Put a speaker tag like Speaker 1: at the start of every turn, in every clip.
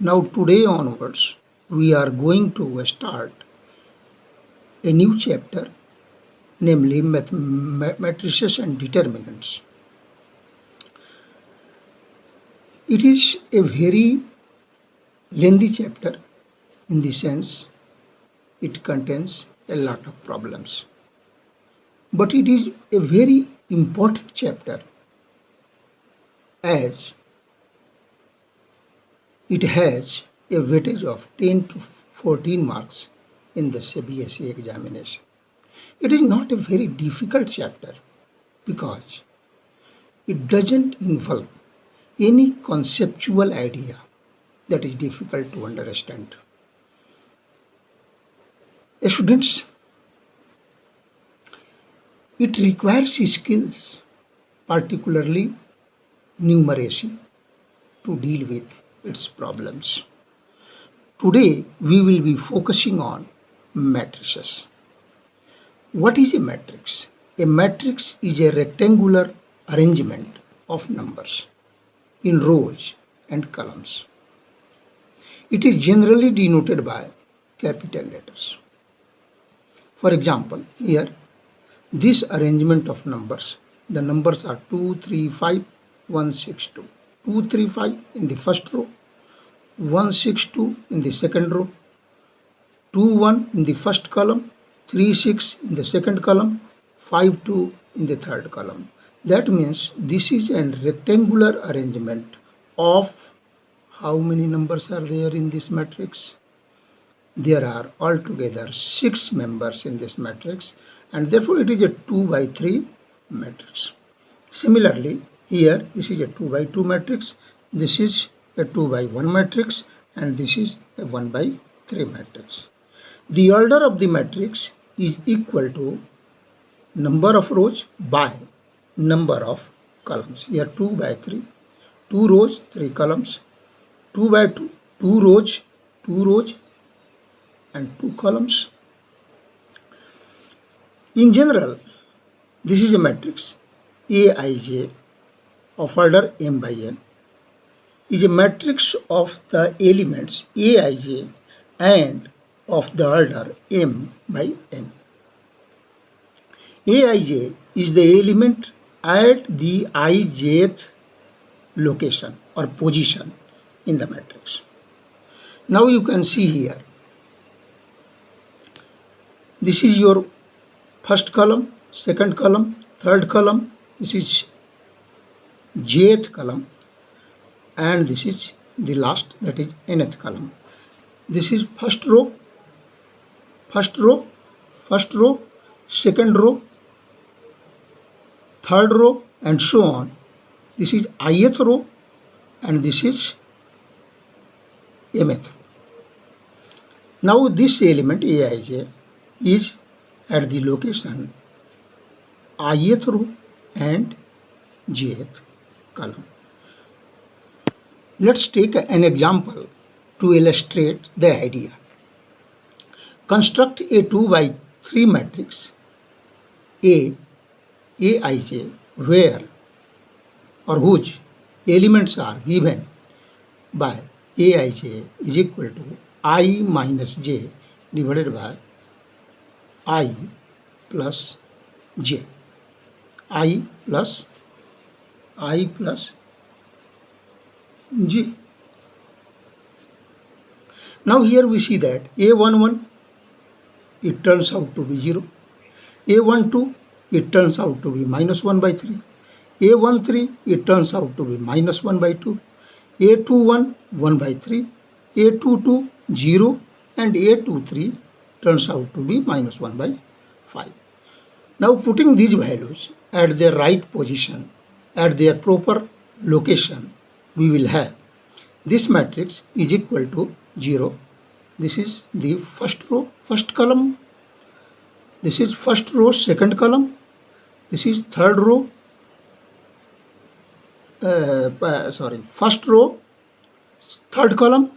Speaker 1: Now today onwards, we are going to start a new chapter, namely matrices and determinants. It is a very lengthy chapter in the sense it contains a lot of problems. But it is a very important chapter as it has a weightage of 10 to 14 marks in the CBSE examination. It is not a very difficult chapter because it doesn't involve any conceptual idea that is difficult to understand. Students, it requires skills, particularly numeracy, to deal with its problems. Today we will be focusing on matrices. What is a matrix? A matrix is a rectangular arrangement of numbers in rows and columns. It is generally denoted by capital letters. For example, here this arrangement of numbers, the numbers are 2, 3, 5, 1, 6, 2. 2, 3, 5 in the first row, 1, 6, 2 in the second row, 2, 1 in the first column, 3, 6 in the second column, 5, 2 in the third column. That means this is a rectangular arrangement of how many numbers are there in this matrix? There are altogether 6 members in this matrix, and therefore it is a 2 by 3 matrix. Similarly, here this is a 2 by 2 matrix, this is a 2 by 1 matrix, and this is a 1 by 3 matrix. The order of the matrix is equal to number of rows by number of columns. Here 2 by 3, 2 rows, 3 columns, 2 by 2, 2 rows and 2 columns. In general, this is a matrix Aij of order m by n is a matrix of the elements Aij and of the order m by n. Aij is the element at the ijth location or position in the matrix. Now you can see here, this is your first column, second column, third column, this is jth column, and this is the last, that is nth column. This is first row, second row, third row, and so on. This is ith row and this is mth. Now this element Aij is at the location ith row and jth column. Let's take an example to illustrate the idea. Construct a 2 by 3 matrix Aij where or whose elements are given by Aij is equal to I minus j divided by I plus j. I plus j. Now here we see that A11 it turns out to be 0. A12 it turns out to be minus 1 by 3. A13 it turns out to be minus 1 by 2. A21 1 by 3. A22 0 and A23 turns out to be minus 1 by 5. Now putting these values at their right position, at their proper location, we will have this matrix is equal to 0. This is the first row, first column. This is first row, second column. This is third row, first row, third column.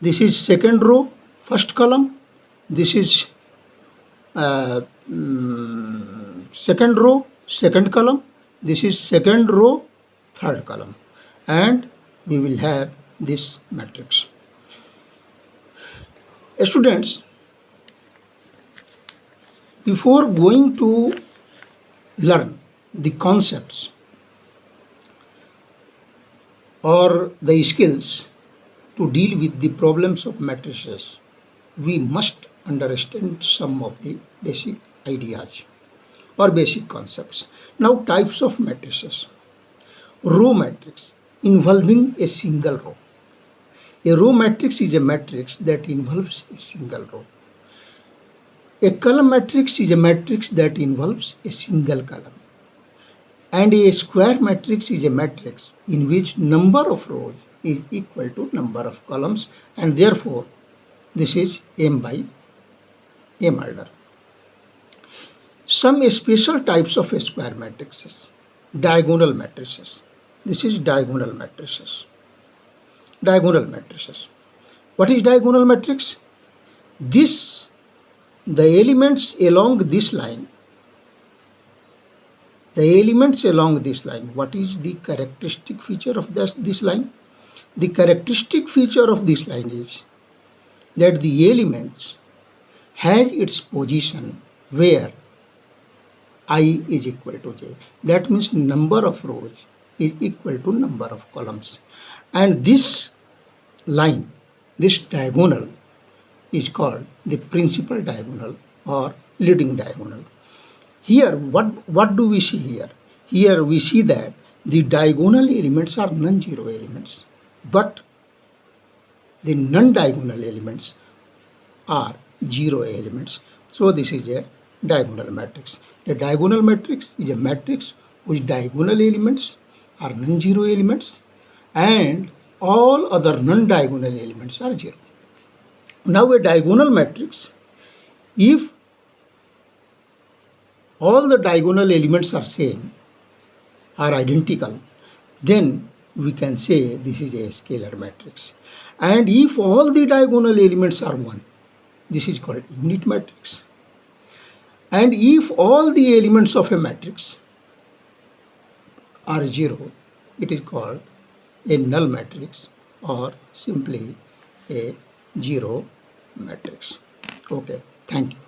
Speaker 1: This is second row, first column. This is second row, second column. This is second row, third column. And we will have this matrix. Students, before going to learn the concepts or the skills to deal with the problems of matrices, we must understand some of the basic ideas or basic concepts. Now, types of matrices. Row matrix involving a single row. A row matrix is a matrix that involves a single row. A column matrix is a matrix that involves a single column. And a square matrix is a matrix in which number of rows is equal to number of columns, and therefore this is m by m order. Some special types of square matrices. Diagonal matrices. This is diagonal matrices. Diagonal matrices. What is diagonal matrix? The elements along this line. What is the characteristic feature of this line? The characteristic feature of this line is that the elements has its position where I is equal to j. That means number of rows is equal to number of columns. And this line, this diagonal, is called the principal diagonal or leading diagonal. Here, what do we see here? Here we see that the diagonal elements are non-zero elements, but the non-diagonal elements are zero elements. So this is a diagonal matrix. A diagonal matrix is a matrix whose diagonal elements are non-zero elements and all other non-diagonal elements are zero. Now a diagonal matrix, if all the diagonal elements are same, are identical, then we can say this is a scalar matrix. And if all the diagonal elements are 1, this is called unit matrix. And if all the elements of a matrix are 0, it is called a null matrix or simply a zero matrix. Okay, thank you.